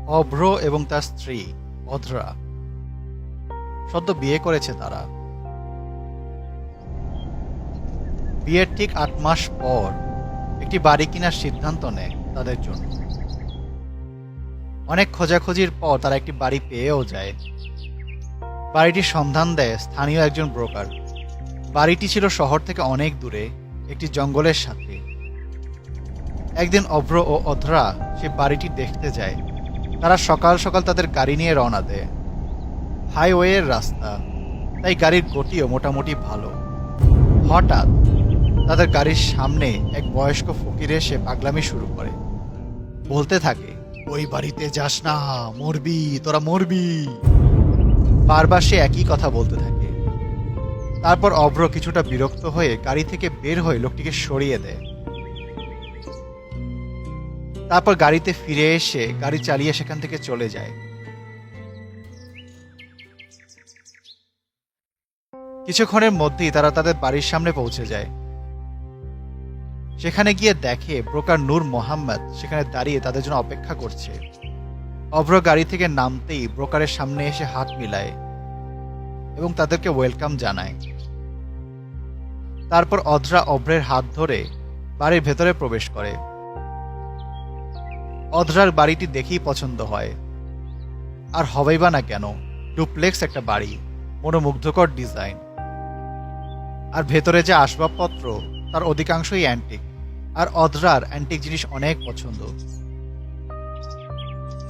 অভ্র এবং তার স্ত্রী অধরা সদ্য বিয়ে করেছে তারা। বিয়ের ঠিক ৮ মাস পর একটি বাড়ি কেনার সিদ্ধান্ত নেয় তাদের জন্য। অনেক খোঁজাখুঁজির পর তারা একটি বাড়ি পেয়েও যায়। বাড়িটির সন্ধান দেয় স্থানীয় একজন ব্রোকার। বাড়িটি ছিল শহর থেকে অনেক দূরে, একটি জঙ্গলের সাথে। একদিন অভ্র ও অধরা সে বাড়িটি দেখতে যায়। তারা সকাল সকাল তাদের গাড়ি নিয়ে রওনা দেয়। হাইওয়ের রাস্তা, তাই গাড়ির গতিও মোটামুটি ভালো। হঠাৎ তাদের গাড়ির সামনে এক বয়স্ক ফকির এসে পাগলামি শুরু করে। বলতে থাকে, ওই বাড়িতে যাস না, মরবি, তোরা মরবি। বারবার সে একই কথা বলতে থাকে। তারপর অভ্র কিছুটা বিরক্ত হয়ে গাড়ি থেকে বের হয়ে লোকটিকে সরিয়ে দেয়। তারপর গাড়িতে ফিরে এসে গাড়ি চালিয়ে সেখান থেকে চলে যায়। কিছুক্ষণের মধ্যেই তারা তাদের বাড়ির সামনে পৌঁছে যায়। সেখানে গিয়ে দেখে ব্রোকার নূর মোহাম্মদ সেখানে দাঁড়িয়ে তাদের জন্য অপেক্ষা করছে। অভ্র গাড়ি থেকে নামতেই ব্রোকারের সামনে এসে হাত মিলায় এবং তাদেরকে ওয়েলকাম জানায়। তারপর অধরা অভ্রের হাত ধরে বাড়ির ভেতরে প্রবেশ করে। অধরার বাড়িটি দেখেই পছন্দ হয়। আর হবেই বা না কেন, ডুপ্লেক্স একটা বাড়ি, মনোমুগ্ধকর ডিজাইন। আর ভেতরে যে আসবাবপত্র তার অধিকাংশই অ্যান্টিক। আর অধরার অ্যান্টিক জিনিস অনেক পছন্দ।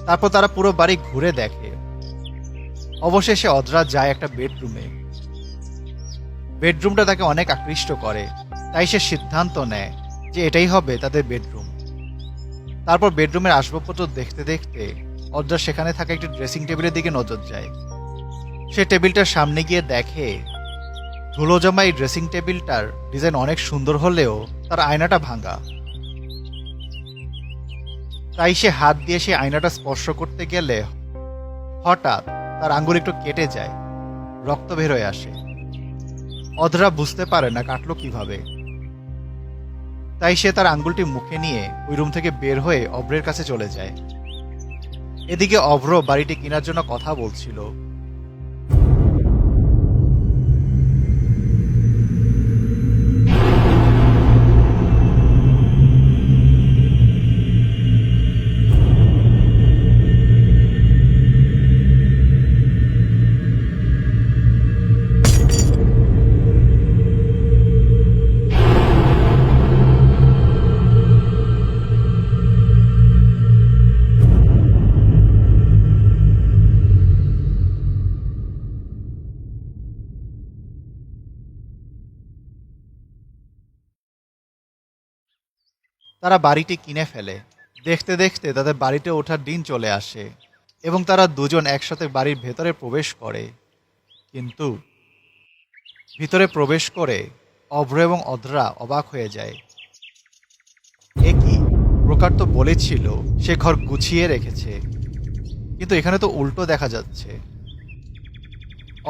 তারপর তারা পুরো বাড়ি ঘুরে দেখে। অবশেষে অধরা যায় একটা বেডরুমে। বেডরুমটা তাকে অনেক আকৃষ্ট করে, তাই সে সিদ্ধান্ত নেয় যে এটাই হবে তাদের বেডরুম। তারপর বেডরুমের আসবাবপত্র দেখতে দেখতে অধরা সেখানে থাকা একটি ড্রেসিং টেবিলের দিকে নজর যায়। সে টেবিলটার সামনে গিয়ে দেখে ধুলো জমা এই ড্রেসিং টেবিলটার ডিজাইন অনেক সুন্দর হলেও তার আয়নাটা ভাঙা। তাই সে হাত দিয়ে সেই আয়নাটা স্পর্শ করতে গেলে হঠাৎ তার আঙ্গুল একটু কেটে যায়, রক্ত বের হয়ে আসে। অধরা বুঝতে পারে না কাটলো কিভাবে। তাই সে তার আঙ্গুলটি মুখে নিয়ে ওই রুম থেকে বের হয়ে অভ্রের কাছে চলে যায়। এদিকে অভ্র বাড়িটি কেনার জন্য কথা বলছিল। তারা বাড়িটি কিনে ফেলে। দেখতে দেখতে তাদের বাড়িতে ওঠার দিন চলে আসে এবং তারা দুজন একসাথে বাড়ির ভেতরে প্রবেশ করে। কিন্তু ভিতরে প্রবেশ করে অভ্র এবং অধরা অবাক হয়ে যায়। এ কি, ব্রোকার তো বলেছিল সে ঘর গুছিয়ে রেখেছে, কিন্তু এখানে তো উল্টো দেখা যাচ্ছে।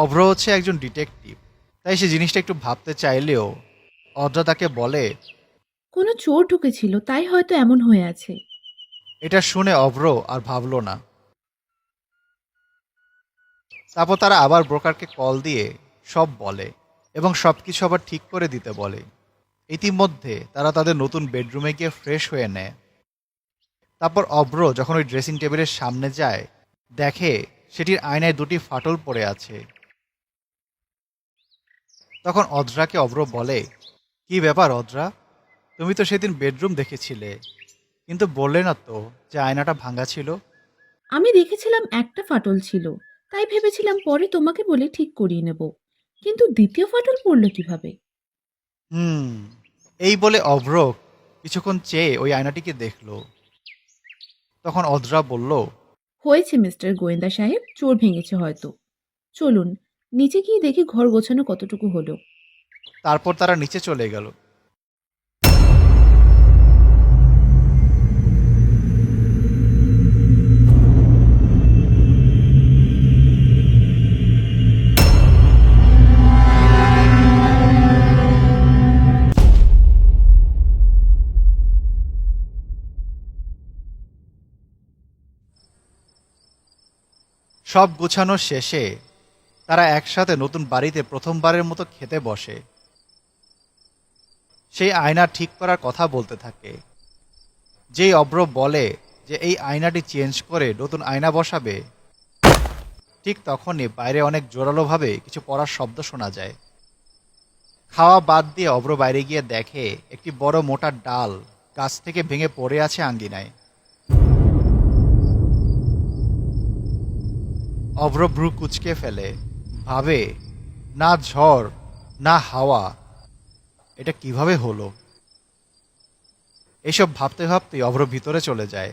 অভ্র হচ্ছে একজন ডিটেকটিভ, তাই সে জিনিসটা একটু ভাবতে চাইলেও অধরা তাকে বলে, কোনো চোর ঢুকেছিল, তাই হয়তো এমন হয়ে আছে। এটা শুনে অভ্র আর ভাবল না। তারপর তারা আবার ব্রোকারকে কল দিয়ে সব বলে এবং সবকিছু আবার ঠিক করে দিতে বলে। ইতিমধ্যে তারা তাদের নতুন বেডরুমে গিয়ে ফ্রেশ হয়ে নেয়। তারপর অভ্র যখন ওই ড্রেসিং টেবিলের সামনে যায়, দেখে সেটির আয়নায় দুটি ফাটল পড়ে আছে। তখন অধরাকে অভ্র বলে, কি ব্যাপার অধরা, তুমি তো সেদিন বেডরুম দেখেছিলে, কিন্তু বললে না তো যে আয়নাটা ভাঙা ছিল। আমি দেখেছিলাম একটা ফাটল ছিল, তাই ভেবেছিলাম পরে তোমাকে বলে ঠিক করিয়ে নেব। কিন্তু দ্বিতীয় ফাটল পড়লো কিভাবে? হুম, এই বলে অভ্র কিছুক্ষণ চেয়ে ওই আয়নাটিকে দেখল। তখন অধরা বলল, হয়েছে মিস্টার গোয়েন্দা সাহেব, চোর ভেঙেছে হয়তো। চলুন নিচে গিয়ে দেখি ঘর গোছানো কতটুকু হলো। তারপর তারা নিচে চলে গেল। সব গুছানোর শেষে তারা একসাথে নতুন বাড়িতে প্রথমবারের মতো খেতে বসে। সেই আয়না ঠিক করার কথা বলতে থাকে। যেই অব্র বলে যে এই আয়নাটি চেঞ্জ করে নতুন আয়না বসাবে, ঠিক তখনই বাইরে অনেক জোরালোভাবে কিছু পড়ার শব্দ শোনা যায়। খাওয়া বাদ দিয়ে অব্র বাইরে গিয়ে দেখে একটি বড় মোটা ডাল গাছ থেকে ভেঙে পড়ে আছে আঙ্গিনায়। অব্র ভ্রু কুঁচকে ফেলে, ভাবে না ঝড় না হাওয়া, এটা কিভাবে হলো। এসব ভাবতে ভাবতে অব্র ভিতরে চলে যায়।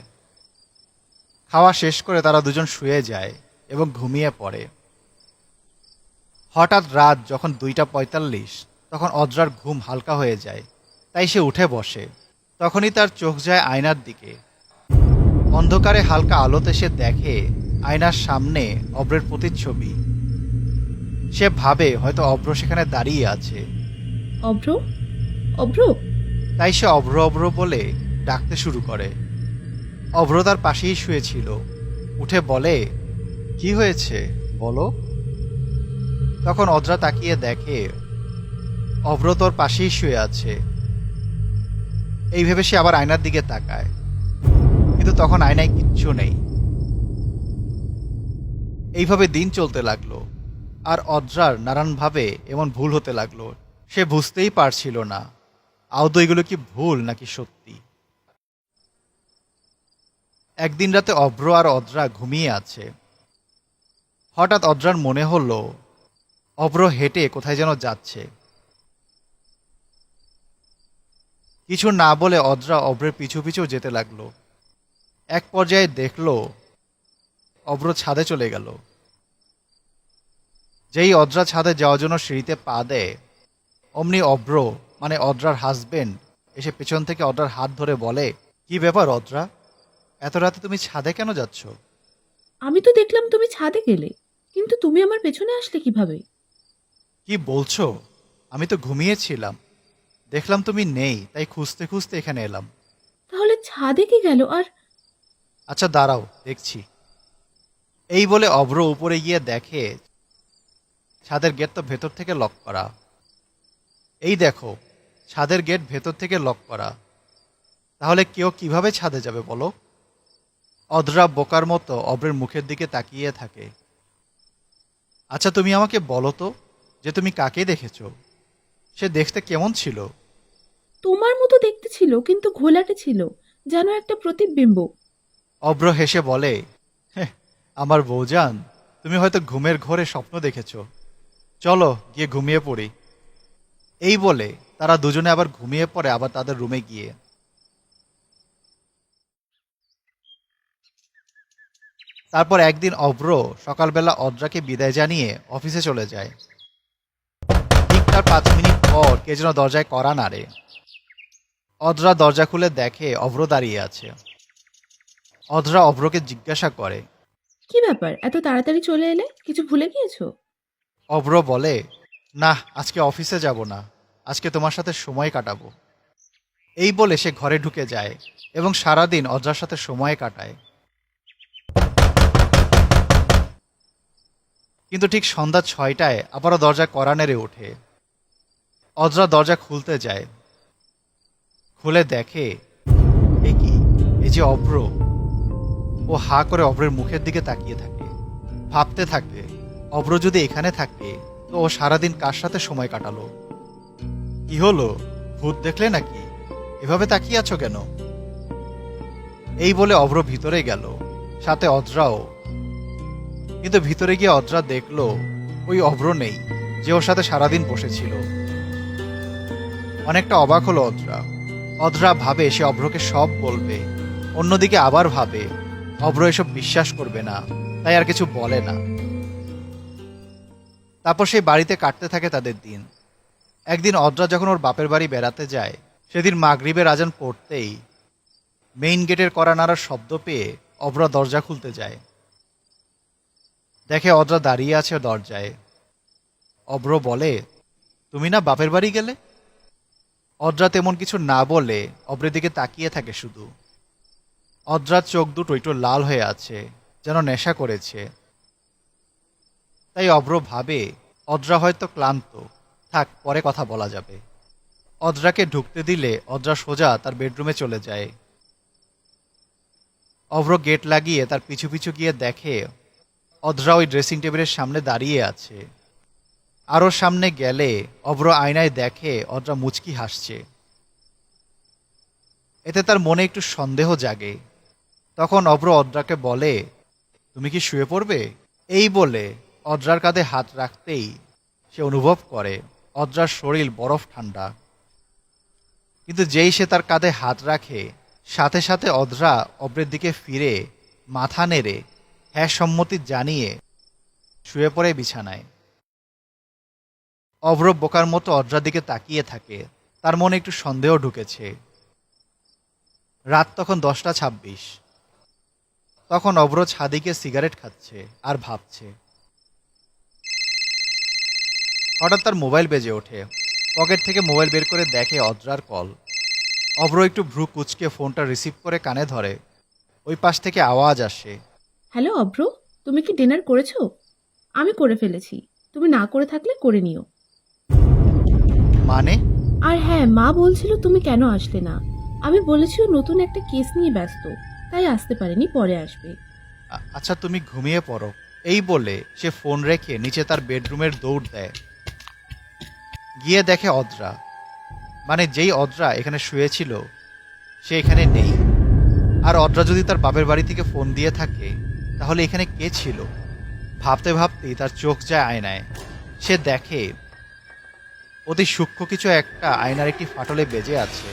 খাওয়া শেষ করে তারা দুজন শুয়ে যায় এবং ঘুমিয়ে পড়ে। হঠাৎ রাত যখন 2:45, তখন অদ্রার ঘুম হালকা হয়ে যায়, তাই সে উঠে বসে। তখনই তার চোখ যায় আয়নার দিকে। অন্ধকারে হালকা আলোতে সে দেখে আয়নার সামনে অব্রের প্রতিচ্ছবি। সে ভাবে হয়তো অব্র সেখানে দাঁড়িয়ে আছে, অভ্র, অভ্র। তাই সে অব্র অব্র বলে ডাকতে শুরু করে। অব্র তার পাশেই শুয়েছিল। উঠে বলে, কি হয়েছে বলো। তখন অদ্রা তাকিয়ে দেখে অব্র তোর পাশেই শুয়ে আছে। এই ভেবে সে আবার আয়নার দিকে তাকায়, কিন্তু তখন আয়নায় কিচ্ছু নেই। এইভাবে দিন চলতে লাগলো, আর অদ্রার নানানভাবে এমন ভুল হতে লাগলো। সে বুঝতেই পারছিল না আদৌ এগুলো কি ভুল নাকি সত্যি। একদিন রাতে অব্র আর অদ্রা ঘুমিয়ে আছে। হঠাৎ অদ্রার মনে হলো অব্র হেঁটে কোথায় যেন যাচ্ছে। কিছু না বলে অদ্রা অব্রের পিছু পিছু যেতে লাগলো। এক পর্যায়ে দেখলো অব্র ছাদে চলে গেল। যেই অদ্রা ছাদে যাওয়ার জন্য সিঁড়িতে পা দেয়, অমনি অব্র মানে অদ্রার হাজবেন্ড এসে পেছন থেকে অদ্রার হাত ধরে বলে, কি ব্যাপার অদ্রা, এত রাতে তুমি ছাদে কেন যাচ্ছ? আমি তো দেখলাম তুমি ছাদে গেলে, কিন্তু তুমি আমার পেছনে আসলে কিভাবে? কি বলছো? আমি তো ঘুমিয়েছিলাম, দেখলাম তুমি নেই, তাই খুঁজতে খুঁজতে এখানে এলাম। তাহলে ছাদে কি গেল? আর আচ্ছা দাঁড়াও, দেখছি। এই বলে অব্র উপরে গিয়ে দেখে ছাদের গেট তো ভেতর থেকে লক করা। এই দেখো, ছাদের গেট ভেতর থেকে লক করা। তাহলে কেউ কিভাবে ছাদে যাবে বলো? অদ্রা বোকার মতো অব্রের মুখের দিকে তাকিয়ে থাকে। আচ্ছা তুমি আমাকে বলো তো, যে তুমি কাকে দেখেছো? সে দেখতে কেমন ছিল? তোমার মতো দেখতে ছিল, কিন্তু ঘোলাটে ছিল, যেন একটা প্রতিবিম্ব। অব্র হেসে বলে, "হেহ, আমার বউজান, তুমি হয়তো ঘুমের ঘোরে স্বপ্ন দেখেছো। চলো গিয়ে ঘুমিয়ে পড়ি।" এই বলে তারা দুজনে আবার ঘুমিয়ে পড়ে, আবার তাদের রুমে গিয়ে। তারপর একদিন অব্র সকালবেলা অদ্রাকে বিদায় জানিয়ে অফিসে চলে যায়। ঠিক তার 5 মিনিট পর কে যেন দরজায় কড়া নাড়ে। অদ্রা দরজা খুলে দেখে অব্র দাঁড়িয়ে আছে। অদ্রা অব্রকে জিজ্ঞাসা করে, কি ব্যাপার, এত তাড়াতাড়ি চলে এলে? কিছু ভুলে গিয়েছো? অব্র বলে, না আজকে অফিসে যাব না, আজকে তোমার সাথে সময় কাটাবো। এই বলে সে ঘরে ঢুকে যায় এবং সারাদিন অদ্রার সাথে সময় কাটায়। কিন্তু ঠিক সন্ধ্যা 6টায় আবারও দরজা কড়া নেড়ে ওঠে। অদ্রা দরজা খুলতে যায়, খুলে দেখে এ কি, এই যে অব্র। ও হা করে অব্রের মুখের দিকে তাকিয়ে থাকে, ভাবতে থাকে অব্র যদি এখানে থাকে তো ও সারাদিন কার সাথে সময় কাটালো। কি হলো, ভূত দেখলে নাকি? এভাবে তাকিয়ে আছো কেন? এই বলে অব্র ভিতরে গেল, সাথে অদ্রাও। কিন্তু ভিতরে গিয়ে অদ্রা দেখলো ওই অব্র নেই, যে ওর সাথে সারাদিন বসেছিল। অনেকটা অবাক হলো অদ্রা। অদ্রা ভাবে সে অব্রকে সব বলবে, অন্যদিকে আবার ভাবে অব্র এসব বিশ্বাস করবে না, তাই আর কিছু বলে না। তারপর সেই বাড়িতে কাটতে থাকে তাদের দিন। একদিন অদ্রা যখন ওর বাপের বাড়ি বেড়াতে যায়, সেদিন মাগরিবের আজান পড়তেই মেইন গেটের কড়া নাড়ার শব্দ পেয়ে অব্রা দরজা খুলতে যায়। দেখে অদ্রা দাঁড়িয়ে আছে দরজায়। অব্র বলে, তুমি না বাপের বাড়ি গেলে? অদ্রা তেমন কিছু না বলে অব্রের দিকে তাকিয়ে থাকে শুধু। অদ্রার চোখ দুটো একটু লাল হয়ে আছে, যেন নেশা করেছে। তাই অভ্র ভাবে অদ্রা হয়তো ক্লান্ত, থাক পরে কথা বলা যাবে। অদ্রাকে ঢুকতে দিলে অদ্রা সোজা তার বেডরুমে চলে যায়। অভ্র গেট লাগিয়ে তার পিছু পিছু গিয়ে দেখে অদ্রা ওই ড্রেসিং টেবিলের সামনে দাঁড়িয়ে আছে। আরও সামনে গেলে অভ্র আয়নায় দেখে অদ্রা মুচকি হাসছে। এতে তার মনে একটু সন্দেহ জাগে। তখন অভ্র অদ্রাকে বলে, তুমি কি শুয়ে পড়বে? এই বলে অদ্রার কাঁধে হাত রাখতেই সে অনুভব করে অদ্রার শরীর বরফ ঠান্ডা। কিন্তু যেই সে তার কাঁধে হাত রাখে, সাথে সাথে অদ্রা অভ্রের দিকে ফিরে মাথা নেড়ে হ্যাঁ সম্মতি জানিয়ে শুয়ে পড়ে বিছানায়। অভ্র বোকার মতো অদ্রার দিকে তাকিয়ে থাকে। তার মনে একটু সন্দেহ ঢুকেছে। রাত তখন 10:26। তখন অভ্র ছাদিকে সিগারেট খাচ্ছে আর ভাবছে। হঠাৎ তার মোবাইল বেজে ওঠে। পকেট থেকে মোবাইল বের করে দেখে অদ্রার কল। অভ্র একটু ভ্রু কুঁচকে ফোনটা রিসিভ করে কানে ধরে। ওই পাশ থেকে আওয়াজ আসে, হ্যালো অভ্র, তুমি কি ডিনার করেছো? আমি করে ফেলেছি, তুমি না করে থাকলে করে নিও। মানে? আর হ্যাঁ, মা বলছিল তুমি কেন আসলে না। আমি বলেছি ও নতুন একটা কেস নিয়ে ব্যস্ত, তাই আসতে পারেনি, পরে আসবে। আচ্ছা তুমি ঘুমিয়ে পড়ো। এই বলে সে ফোন রেখে নিচে তার বেডরুমের দৌড় দেয়। গিয়ে দেখে অদ্রা, মানে যেই অদ্রা এখানে শুয়েছিল সে এখানে নেই। আর অদ্রা যদি তার বাপের বাড়ি থেকে ফোন দিয়ে থাকে তাহলে এখানে কে ছিল? ভাবতে ভাবতেই তার চোখ যায় আয়নায়। সে দেখে অতি সূক্ষ্ম কিছু একটা আয়নার একটি ফাটলে বেজে আছে।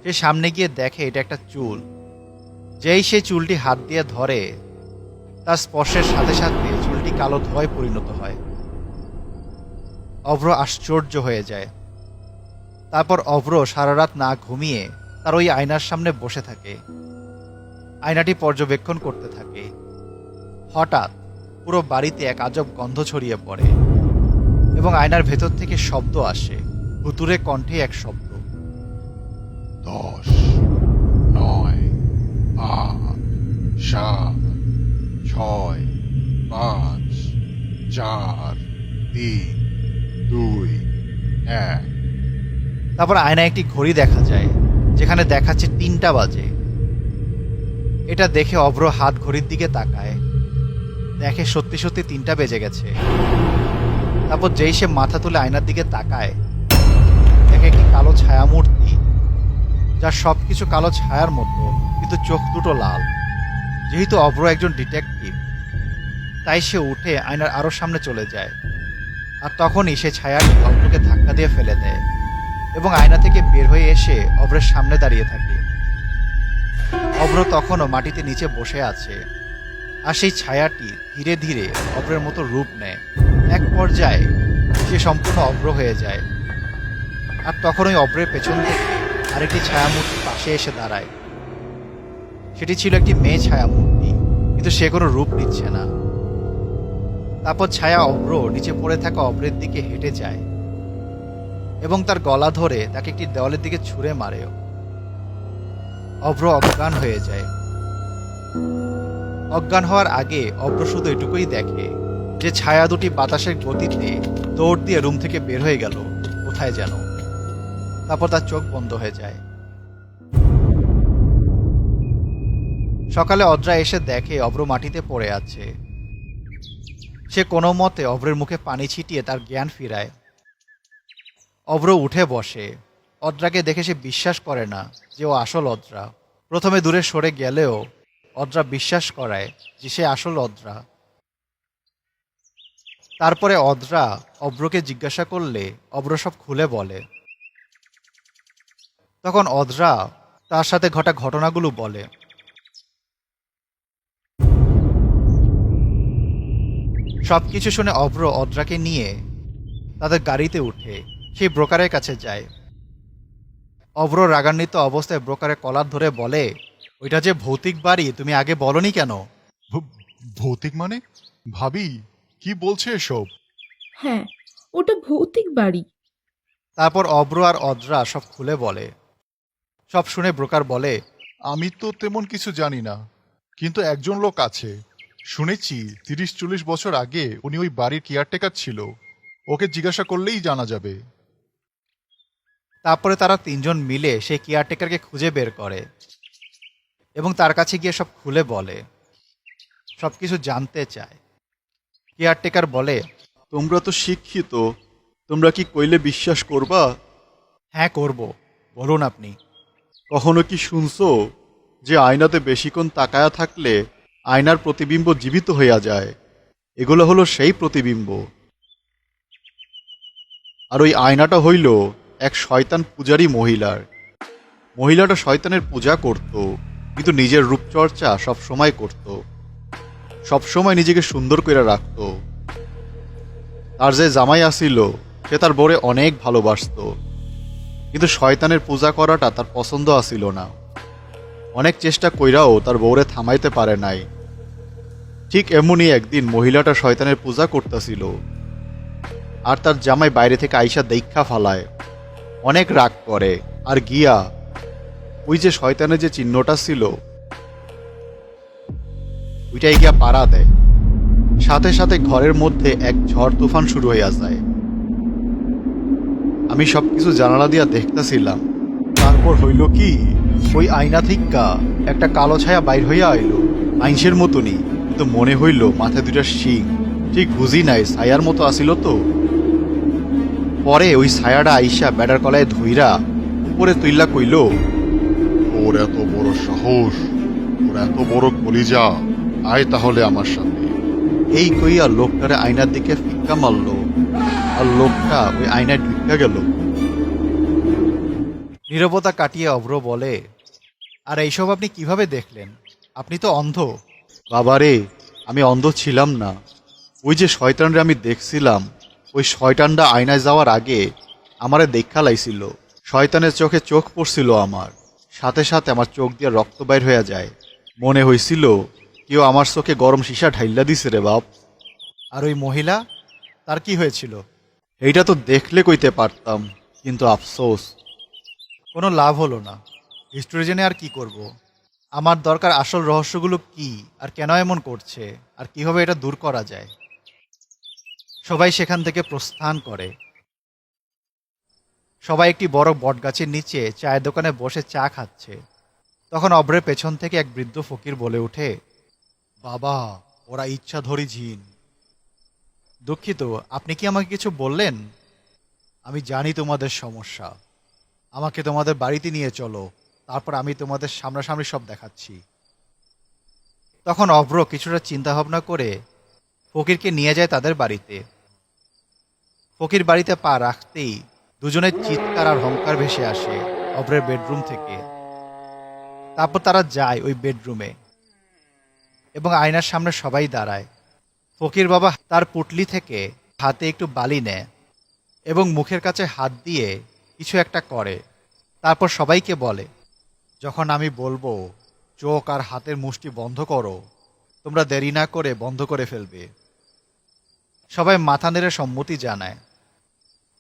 সে সামনে গিয়ে দেখে এটা একটা চুল। যেই সে চুলটি হাত দিয়ে ধরে, তার স্পর্শের সাথে সাথে চুলটি কালো ধোঁয়ায় পরিণত হয়। অভ্র আশ্চর্য হয়ে যায়। তারপর অভ্র সারা রাত না ঘুমিয়ে তার ওই আয়নার সামনে বসে থাকে। আয়নাটি পর্যবেক্ষণ করতে থাকে। হঠাৎ পুরো বাড়িতে এক আজব গন্ধ ছড়িয়ে পড়ে এবং আয়নার ভেতর থেকে শব্দ আসে। ভুতুরে কণ্ঠে এক শব্দ, 10, 9, 8, 7, 6, 5, 4, 3, 2, 1। তারপর আয়নায় একটি ঘড়ি দেখা যায় যেখানে দেখাচ্ছে 3টা বাজে। এটা দেখে অভ্র হাত ঘড়ির দিকে তাকায়। দেখে সত্যি সত্যি 3টা বেজে গেছে। তারপর যেই সে মাথা তুলে আয়নার দিকে তাকায়, দেখে একটি কালো ছায়ামূর্তি, যার সবকিছু কালো ছায়ার মতো, কিন্তু চোখ দুটো লাল। যেহেতু অভ্র একজন ডিটেকটিভ, তাই সে উঠে আয়নার আরো সামনে চলে যায়। আর তখনই সে ছায়াটি অভ্রকে ধাক্কা দিয়ে ফেলে দেয় এবং আয়না থেকে বের হয়ে এসে অভ্রের সামনে দাঁড়িয়ে থাকে। অভ্র তখনও মাটিতে নিচে বসে আছে। আর সেই ছায়াটি ধীরে ধীরে অভ্রের মতো রূপ নেয়। এক পর্যায়ে সে সম্পূর্ণ অভ্র হয়ে যায়। আর তখন ওই অভ্রের পেছন থেকে আরেকটি ছায়ামূর্তি পাশে এসে দাঁড়ায়। সেটি ছিল একটি মেয়ে ছায়ামূর্তি, কিন্তু সে কোনো রূপ নিচ্ছে না। তারপর ছায়া অভ্র নিচে পড়ে থাকা অভ্রের দিকে হেঁটে যায় এবং তার গলা ধরে তাকে একটি দেওয়ালের দিকে ছুঁড়ে মারে। অভ্র অজ্ঞান হয়ে যায়। অজ্ঞান হওয়ার আগে অভ্র শুধু এটুকুই দেখে যে ছায়া দুটি বাতাসের গতিতে দৌড় দিয়ে রুম থেকে বের হয়ে গেল কোথায় যেন। তারপর তার চোখ বন্ধ হয়ে যায়। সকালে অদ্রা এসে দেখে অভ্র মাটিতে পড়ে আছে। সে কোনো মতে অভ্রের মুখে পানি ছিটিয়ে তার জ্ঞান ফিরায়। অভ্র উঠে বসে। অদ্রাকে দেখে সে বিশ্বাস করে না যে ও আসল অদ্রা। প্রথমে দূরে সরে গেলেও অদ্রা বিশ্বাস করায় যে সে আসল অদ্রা। তারপরে অদ্রা অভ্রকে জিজ্ঞাসা করলে অভ্র সব খুলে বলে। তখন অদ্রা তার সাথে ঘটা ঘটনাগুলো বলে। সবকিছু শুনে অভ্র অদ্রাকে নিয়ে তাদের গাড়িতে উঠে সেই ব্রোকারের কাছে যায়। অভ্র রাগান্বিত অবস্থায় ব্রোকারের কলার ধরে বলে, ওইটা যে ভৌতিক বাড়ি তুমি আগে বলনি কেন? ভৌতিক মানে? ভাবি, কি বলছে এসব? হ্যাঁ, ওটা ভৌতিক বাড়ি। তারপর অভ্র আর অদ্রা সব খুলে বলে। সব শুনে ব্রোকার বলে, আমি তো তেমন কিছু জানি না, কিন্তু একজন লোক আছে, শুনেছি 30-40 বছর আগে উনি ওই বাড়ির কেয়ারটেকার ছিল। ওকে জিজ্ঞাসা করলেই জানা যাবে। তারপরে তারা তিনজন মিলে সেই কেয়ারটেকারকে খুঁজে বের করে এবং তার কাছে গিয়ে সব খুলে বলে, সবকিছু জানতে চায়। কেয়ারটেকার বলে, তোমরা তো শিক্ষিত, তোমরা কি কইলে বিশ্বাস করবা? হ্যাঁ করব, বলুন আপনি। কখনো কি শুনছো যে আয়নাতে বেশিক্ষণ তাকায়া থাকলে আয়নার প্রতিবিম্ব জীবিত হইয়া যায়? এগুলো হলো সেই প্রতিবিম্ব। আর ওই আয়নাটা হইল এক শয়তান পূজারী মহিলার। মহিলাটা শয়তানের পূজা করত, কিন্তু নিজের রূপচর্চা সব সময় করত, সব সময় নিজেকে সুন্দর করে রাখত। তার যে জামাই আসিল সে তার বউরে অনেক ভালোবাসত, কিন্তু শয়তানের পূজা করাটা তার পছন্দ আসিল না। অনেক চেষ্টা কইরাও তার বউরে থামাইতে পারে নাই। ঠিক এমনই একদিন মহিলাটা শয়তানের পূজা করতেছিল, আর তার জামাই বাইরে থেকে আইসা দেখা ফালায়, অনেক রাগ করে, আর গিয়া ওই যে শয়তানের যে চিহ্নটা ছিল ওইটাই গিয়া পাড়া দেয়। সাথে সাথে ঘরের মধ্যে এক ঝড় তুফান শুরু হইয়া যায়। আমি সবকিছু জানালা দিয়া দেখতেছিলাম। তারপর হইল কি, ওই আয়না থিক্কা একটা কালো ছায়া বাইর হইয়া আইল, আইনসের মতনই, কিন্তু মনে হইল মাথায় দুইটা শিং। ঠিক বুঝি নাই ছায়ার মতো আসিল তো। পরে ওই ছায়াটা আইসা বেড়ার কলায় ধইরা উপরে তুইলা কইল, ওর এত বড় সাহস, ওর এত বড় কলিজা, আয় তাহলে আমার সাথে। এই কইয়া লোকটারে আয়নার দিকে ফিক্কা মারল, আর লোকটা ওই আয়নায় ঢুকা গেল। নীরবতা কাটিয়ে অভ্র বলে, আর এইসব আপনি কিভাবে দেখলেন? আপনি তো অন্ধ। বাবারে, আমি অন্ধ ছিলাম না। ওই যে শয়তানরে আমি দেখছিলাম, ওই শয়তানটা আয়নায় যাওয়ার আগে আমারে দেখা লাইছিল। শয়তানের চোখে চোখ পড়ছিল আমার, সাথে সাথে আমার চোখ দিয়ে রক্ত বাইর হয়ে যায়। মনে হয়েছিল কেউ আমার চোখে গরম সীসা ঢাইল্লা দিছে রে বাপ। আর ওই মহিলা, তার কি হয়েছিল? এইটা তো দেখলে কইতে পারতাম, কিন্তু আফসোস। কোনো লাভ হলো না। হিস্টোরি জেনে আর কি করব? আমার দরকার আসল রহস্যগুলো কি, আর কেন এমন করছে, আর কিভাবে এটা দূর করা যায়। সবাই সেখান থেকে প্রস্থান করে। সবাই একটি বড় বটগাছের নিচে চায়ের দোকানে বসে চা খাচ্ছে। তখন অব্রের পেছন থেকে এক বৃদ্ধ ফকির বলে ওঠে, বাবা, ওরা ইচ্ছাধরী জিন। দুঃখিত, আপনি কি আমাকে কিছু বললেন? আমি জানি তোমাদের সমস্যা। আমাকে তোমাদের বাড়িতে নিয়ে চলো, তারপর আমি তোমাদের সামনাসামনি সব দেখাচ্ছি। তখন অভ্র কিছুটা চিন্তা ভাবনা করে ফকিরকে নিয়ে যায় তাদের বাড়িতে। ফকির বাড়িতে পা রাখতেই দুজনের চিৎকার আর হংকার ভেসে আসে অভ্রের বেডরুম থেকে। তারপর তারা যায় ওই বেডরুমে এবং আয়নার সামনে সবাই দাঁড়ায়। ফকির বাবা তার পুটলি থেকে হাতে একটু বালি নেয় এবং মুখের কাছে হাত দিয়ে কিছু একটা করে। তারপর সবাইকে বলে, যখন আমি বলবো চোখ আর হাতের মুষ্টি বন্ধ করো, তোমরা দেরি না করে বন্ধ করে ফেলবে। সবাই মাথা নেড়ে সম্মতি জানায়।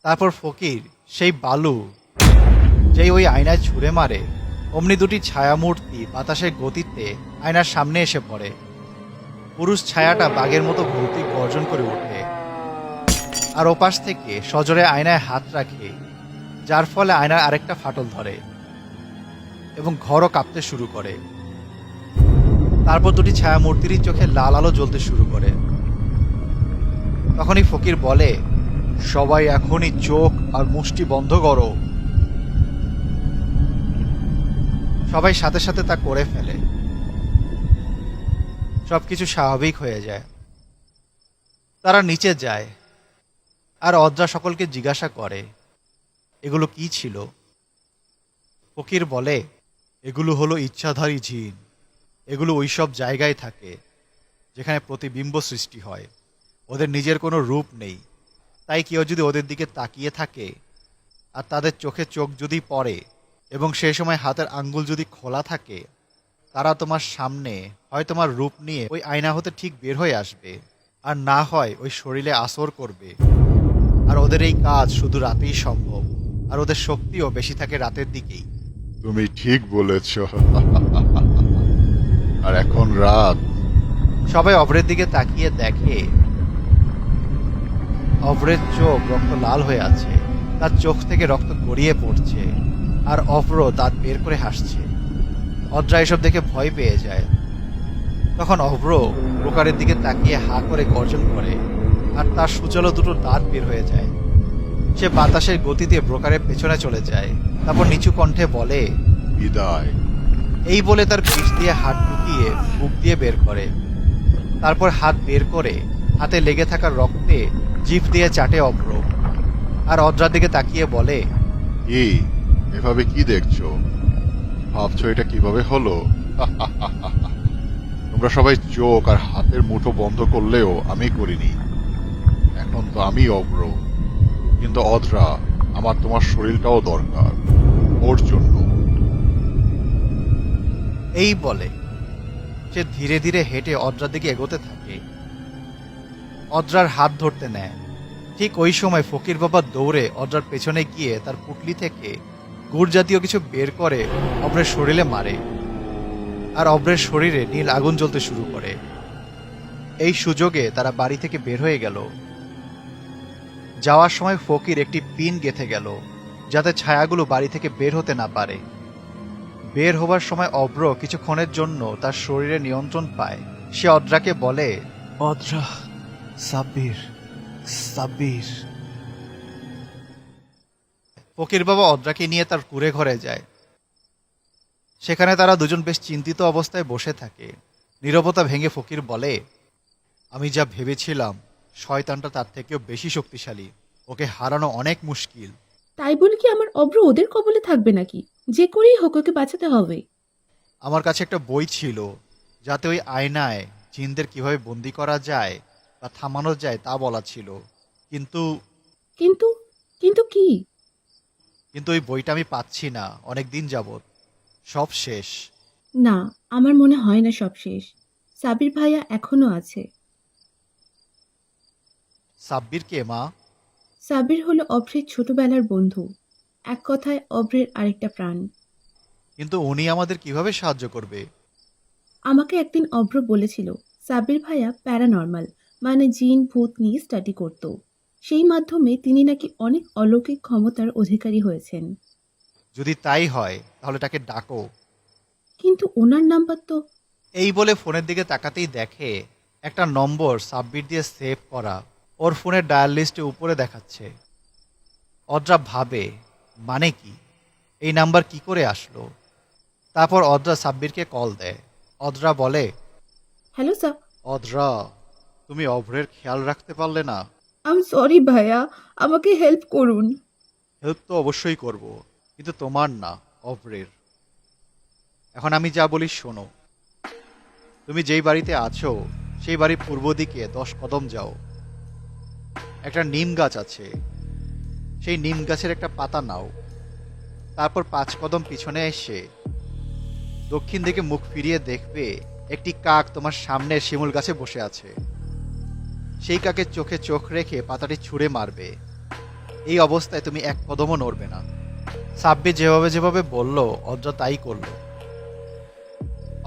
তারপর ফকির সেই বালু যেই ওই আয়নায় ছুঁড়ে মারে, অমনি দুটি ছায়ামূর্তি বাতাসের গতিতে আয়নার সামনে এসে পড়ে। পুরুষ ছায়াটা বাঘের মতো ভৌতিক গর্জন করে ওঠে, আর ওপাশ থেকে সজোরে আয়নায় হাত রাখে, যার ফলে আয়নার আরেকটা ফাটল ধরে এবং ঘরও কাঁপতে শুরু করে। তারপর দুটি ছায়ামূর্তিরই চোখে লাল আলো জ্বলতে শুরু করে। তখনই ফকির বলে, সবাই এখনই চোখ আর মুষ্টি বন্ধ করো। সবাই সাথে সাথে তা করে ফেলে। সবকিছু স্বাভাবিক হয়ে যায়। তারা নিচে যায় আর অদ্রা সকলকে জিজ্ঞাসা করে, এগুলো কি ছিল? ফকির বলে, এগুলো হলো ইচ্ছাধারী জিন। এগুলো ওইসব জায়গায় থাকে যেখানে প্রতিবিম্ব সৃষ্টি হয়। ওদের নিজের কোনো রূপ নেই, তাই কেউ যদি ওদের দিকে তাকিয়ে থাকে আর তাদের চোখে চোখ যদি পড়ে এবং সেই সময় হাতের আঙ্গুল যদি খোলা থাকে, তারা তোমার সামনে হয় তোমার রূপ নিয়ে ওই আয়না হতে ঠিক বের হয়ে আসবে, আর না হয় ওই শরীরে আসর করবে। আর ওদের এই কাজ শুধু রাতেই সম্ভব, আর ওদের শক্তিও বেশি থাকে রাতের দিকেই। তুমি ঠিক বলেছ। আর এখন রাত, সবাই অভ্রের দিকে তাকিয়ে দেখে অভ্রের চোখ রক্ত লাল হয়ে আছে, তার চোখ থেকে রক্ত গড়িয়ে পড়ছে, আর অভ্র দাঁত বের করে হাসছে। অদ্রা এসব দেখে ভয় পেয়ে যায়। তখন অভ্র ব্রোকারের দিকে তাকিয়ে হা করে গর্জন করে, আর তার সুচালো দুটো দাঁত বের হয়ে যায়। সে বাতাসের গতি দিয়ে ব্রোকারের পেছনে চলে যায়, তারপর নিচু কণ্ঠে বলে, বিদায়। এই বলে তার পিঠ দিয়ে হাত ঢুকিয়ে বুক দিয়ে বের করে। তারপর হাত বের করে হাতে লেগে থাকা রক্তে জিভ দিয়ে চাটে অভ্র, আর অদ্রার দিকে তাকিয়ে বলে, কি এভাবে কি দেখছো? ভাবছো এটা কিভাবে হলো? তোমরা সবাই চোখ আর হাতের মুঠো বন্ধ করলেও আমি করিনি। এখন তো আমি অভ্র, কিন্তু অদ্রা, আমার তোমার শরীরটাও দরকার ওর জন্য। এই বলে সে ধীরে ধীরে হেঁটে অদ্রার দিকে এগোতে থাকে। অদ্রার হাত ধরতে নেয়। ঠিক ওই সময় ফকির বাবা দৌড়ে অদ্রার পেছনে গিয়ে তার পুটলি থেকে গুড় জাতীয় কিছু বের করে অভ্রের শরীরে মারে, আর অভ্রের শরীরে নীল আগুন জ্বলতে শুরু করে। এই সুযোগে তারা বাড়ি থেকে বের হয়ে গেল। যাওয়ার সময় ফকির একটি পিন গেঁথে গেল, যাতে ছায়াগুলো বাড়ি থেকে বের হতে না পারে। বের হবার সময় অভ্র কিছুক্ষণের জন্য তার শরীরে নিয়ন্ত্রণ পায়। সে অদ্রাকে বলে, অদ্রা, সাব্বির, সাব্বির। ফকির বাবা অদ্রাকে নিয়ে তার কুঁড়ে ঘরে যায়। সেখানে তারা দুজন বেশ চিন্তিত অবস্থায় বসে থাকে। নীরবতা ভেঙে ফকির বলে, আমি যা ভেবেছিলাম শয়তানটা তার থেকেও বেশি শক্তিশালী, ওকে হারানো অনেক মুশকিল। তাই বলে কি আমার অভ্র ওদের কবলে থাকবে নাকি? যে করেই হোক ওকে বাঁচাতে হবে। আমার কাছে একটা বই ছিল, যাতে ওই আয়নায় জিনদের কিভাবে বন্দি করা যায় বা থামানো যায় তা বলা ছিল, কিন্তু কিন্তু কিন্তু কি? কিন্তু ওই বইটা আমি পাচ্ছি না অনেক দিন যাবত। সব শেষ। না, আমার মনে হয় না সব শেষ। সাবির ভাইয়া এখনো আছে। সাব্বির কে মা? সাবির হলো অভ্রের ছোটবেলার বন্ধু, এক কথায় অভ্রের আরেকটা প্রাণ। কিন্তু উনি আমাদের কিভাবে সাহায্য করবে? আমাকে একদিন অভ্র বলেছিল সাবির ভাইয়া প্যারানর্মাল মানে জিন ভূত নিয়ে স্টাডি করত। সেই মাধ্যমে তিনি নাকি অনেক অলৌকিক ক্ষমতার অধিকারী হয়েছেন। যদি তাই হয় তাহলে তাকে ডাকো। কিন্তু ওনার নাম্বার তো। এই বলে ফোনের দিকে তাকাতেই দেখে একটা নম্বর সাব্বির দিয়ে সেভ করা ওর ফোনের ডায়াল লিস্টে উপরে দেখাচ্ছে। অদ্রা ভাবে, মানে কি, এই নাম্বার কি করে আসলো? তারপর অদ্রা সাব্বিরকে কল দেয়। অদ্রা বলে, হ্যালো স্যার। অদ্রা, তুমি অভ্রের খেয়াল রাখতে পারলে না? আই এম সরি ভাইয়া, আমাকে হেল্প করুন। হেল্প তো অবশ্যই করব, কিন্তু তোমার না, অভ্রের। এখন আমি যা বলি শোনো। তুমি যেই বাড়িতে আছো সেই বাড়ির পূর্ব দিকে 10 কদম যাও। একটা নিম গাছ আছে, সেই নিম গাছের একটা পাতা নাও। তারপর 5 কদম পিছনে এসে দক্ষিণ দিকে মুখ ফিরিয়ে দেখবে একটি কাক তোমার সামনে শিমুল গাছে বসে আছে। সেই কাকের চোখে চোখ রেখে পাতাটি ছুঁড়ে মারবে। এই অবস্থায় তুমি 1 কদমও নড়বে না। সাব্বির যেভাবে যেভাবে বলল অদ্রা তাই করল।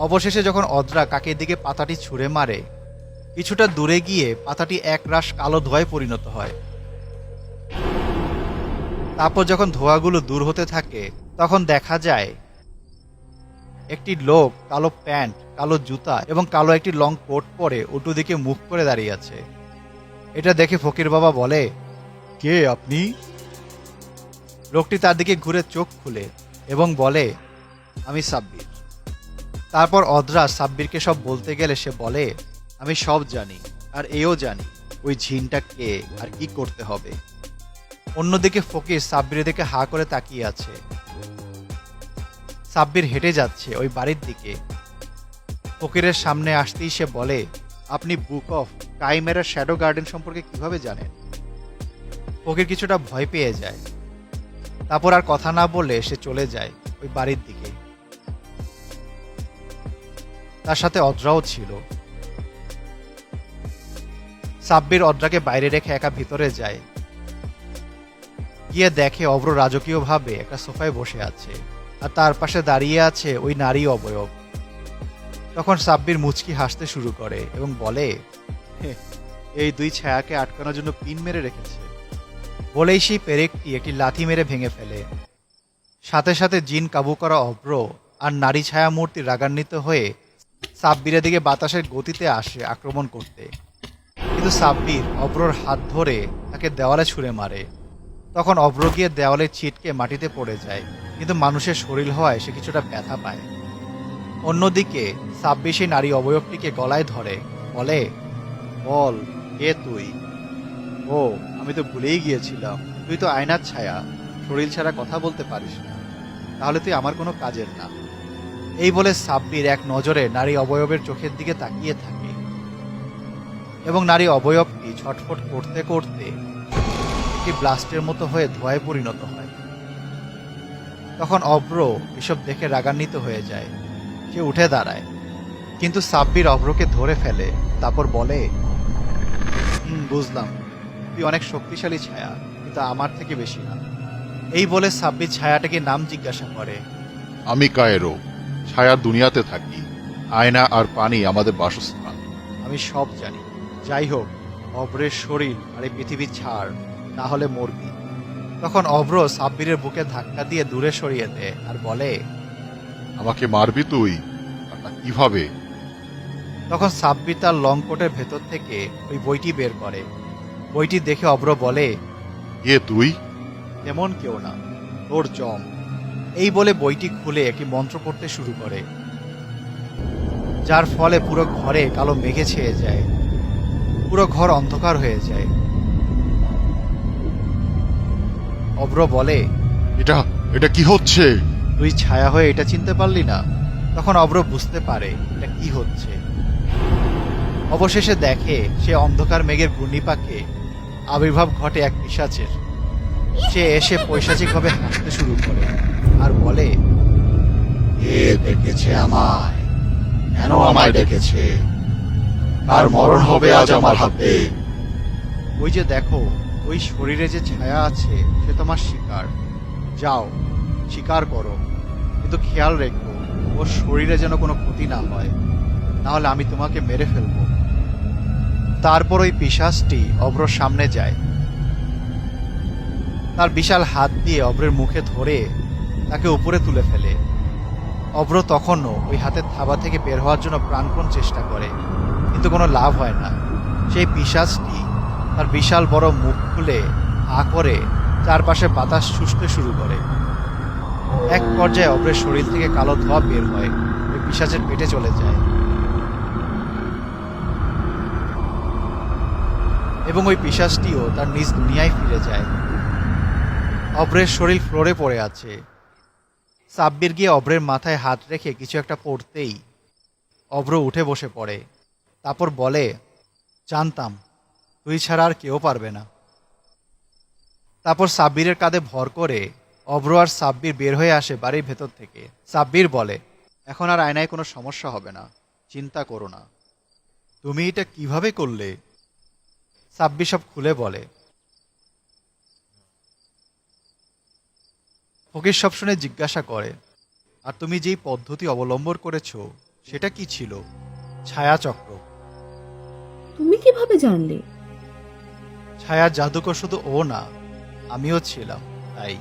অবশেষে যখন অদ্রা কাকের দিকে পাতাটি ছুঁড়ে মারে, কিছুটা দূরে গিয়ে পাতাটি একরাশ কালো ধোঁয়ায় পরিণত হয়। তারপর যখন ধোঁয়াগুলো দূর হতে থাকে তখন দেখা যায় একটি লোক কালো প্যান্ট, কালো জুতা এবং কালো একটি লং কোট পরে উল্টো দিকে মুখ করে দাঁড়িয়ে আছে। এটা দেখে ফকির বাবা বলে, কে আপনি? লোকটি তার দিকে ঘুরে চোখ খুলে এবং বলে, আমি সাব্বির। তারপর অদ্রা সাব্বিরকে সব বলতে গেলে সে বলে, আমি সব জানি, আর এও জানি ওই ঝিনটা কে আর কি করতে হবে। অন্যদিকে ফকির সাব্বিরের দিকে হা করে তাকিয়ে আছে। সাব্বির হেঁটে যাচ্ছে ওই বাড়ির দিকে। ফকিরের সামনে আসতেই সে বলে, আপনি book of chimera shadow garden সম্পর্কে কিভাবে জানেন? ফকির কিছুটা ভয় পেয়ে যায়। তারপর আর কথা না বলে সে চলে যায় ওই বাড়ির দিকে। তার সাথে অদ্রাও ছিল। সাব্বির অদ্রাকে বাইরে রেখে একা ভিতরে যায়। গিয়ে দেখে অভ্র রাজকীয়ভাবে একটা সোফায় বসে আছে, আর তার পাশে দাঁড়িয়ে আছে ওই নারী অবয়ব। তখন সাব্বির মুচকি হাসতে শুরু করে এবং বলে, "হে, এই দুই ছায়াকে আটকানোর জন্য পিন মেরে রেখেছে।" বলেই সেই পেরেকটি একটি লাথি মেরে ভেঙে ফেলে। সাথে সাথে জিন কাবু করা অভ্র আর নারী ছায়া মূর্তি রাগান্বিত হয়ে সাব্বিরের দিকে বাতাসের গতিতে আসে আক্রমণ করতে। কিন্তু সাব্বির অভ্রর হাত ধরে তাকে দেওয়ালে ছুঁড়ে মারে। তখন অভ্র গিয়ে দেওয়ালে ছিটকে মাটিতে পড়ে যায়, কিন্তু মানুষের শরীর হওয়ায় সে কিছুটা ব্যথা পায়। অন্যদিকে সাব্বির সেই নারী অবয়বটিকে গলায় ধরে বলে, বল, কে তুই? ও, আমি তো ভুলেই গিয়েছিলাম, তুই তো আয়নার ছায়া, শরীর ছাড়া কথা বলতে পারিস না, তাহলে তুই আমার কোনো কাজের না। এই বলে সাব্বির এক নজরে নারী অবয়বের চোখের দিকে তাকিয়ে থাকে এবং নারী অবয়বটি ছটফট করতে করতে একটি ব্লাস্টের মতো হয়ে ধোঁয়ায় পরিণত হয়। তখন অভ্র এসব দেখে রাগান্বিত হয়ে যায়। সে উঠে দাঁড়ায়, কিন্তু সাব্বির অভ্রকে ধরে ফেলে। তারপর বলে, বুঝলাম, তুই অনেক শক্তিশালী ছায়া, কিন্তু আমার থেকে বেশি না। এই বলে সাব্বির ছায়াটাকে নাম জিজ্ঞাসা করে। আমি কায়রো, ছায়ার দুনিয়াতে থাকি। আয়না আর পানি আমাদের বাসস্থান। আমি সব জানি। যাই হোক, অভ্রের শরীর আর এই পৃথিবী ছাড়, না হলে মরবি। তখন অভ্র সাব্বিরের বুকে ধাক্কা দিয়ে দূরে সরিয়ে দেয় আর বলে, আমাকে মারবি তুই? আর তা কিভাবে? তখন সাব্বির তার লং কোটের ভেতর থেকে ওই বইটি বের করে। বইটি দেখে অভ্র বলে, কে তুই? তেমন কেউ না, তোর জম। এই বলে বইটি খুলে একটি মন্ত্র পড়তে শুরু করে, যার ফলে পুরো ঘরে কালো মেঘে ছেয়ে যায়। পুরো ঘর অন্ধকার হয়ে যায়। অভ্র বলে, এটা কি হচ্ছে? তুই ছায়া হয়ে এটা চিনতে পারলি না? তখন অভ্র বুঝতে পারে এটা কি হচ্ছে। অবশেষে দেখে সে অন্ধকার মেঘের ঘূর্ণিপাকে আবির্ভাব ঘটে এক পিশাচের। সে এসে পৈশাচিকভাবে হাসতে শুরু করে আর বলে, কে ডেকেছে আমায়? কেন আমায় ডেকেছে? আর মরণ হবে আজ আমার হাতে। ওই যে দেখো, ওই শরীরে যে ছায়া আছে সে তোমার শিকার। যাও, শিকার করো, কিন্তু খেয়াল রেখো ওর শরীরে যেন কোনো ক্ষতি না হয়, না হলে আমি তোমাকে মেরে ফেলবো। তারপর ওই পিশাচটি অভ্রর সামনে যায়। তার বিশাল হাত দিয়ে অভ্রের মুখে ধরে তাকে উপরে তুলে ফেলে। অভ্র তখনও ওই হাতের থাবা থেকে বের হওয়ার জন্য প্রাণপণ চেষ্টা করে, কিন্তু কোনো লাভ হয় না। সেই পিশাচটি তার বিশাল বড় মুখ খুলে হা করে চারপাশে বাতাস শুষতে শুরু করে। এক পর্যায়ে অভ্রের শরীর থেকে কালো ধোঁয়া বের হয়, ওই পিশাচের পেটে চলে যায় এবং ওই পিশাচটিও তার নিজ দুনিয়ায় ফিরে যায়। অভ্রের শরীর ফ্লোরে পড়ে আছে। সাব্বির গিয়ে অভ্রের মাথায় হাত রেখে কিছু একটা পড়তেই অভ্র উঠে বসে পড়ে। তারপর বলে, জানতাম তুই ছাড়া আর কেউ পারবে না। তারপর সাব্বিরের কাঁধে ভর করে অভ্র আর সাব্বির বের হয়ে আসে বাড়ির ভেতর থেকে। সাব্বির বলে, এখন আর আয়নায় কোনো সমস্যা হবে না, চিন্তা করো না। তুমি এটা কিভাবে করলে? সাব্বির সব খুলে বলে। ফকির সব শুনে জিজ্ঞাসা করে, আর তুমি যেই পদ্ধতি অবলম্বন করেছো সেটা কি ছিল? ছায়াচক্র। তুমি কিভাবে জানলে? ছায়া জাদুকর শুধু ও না, আমিও ছিলাম, তাই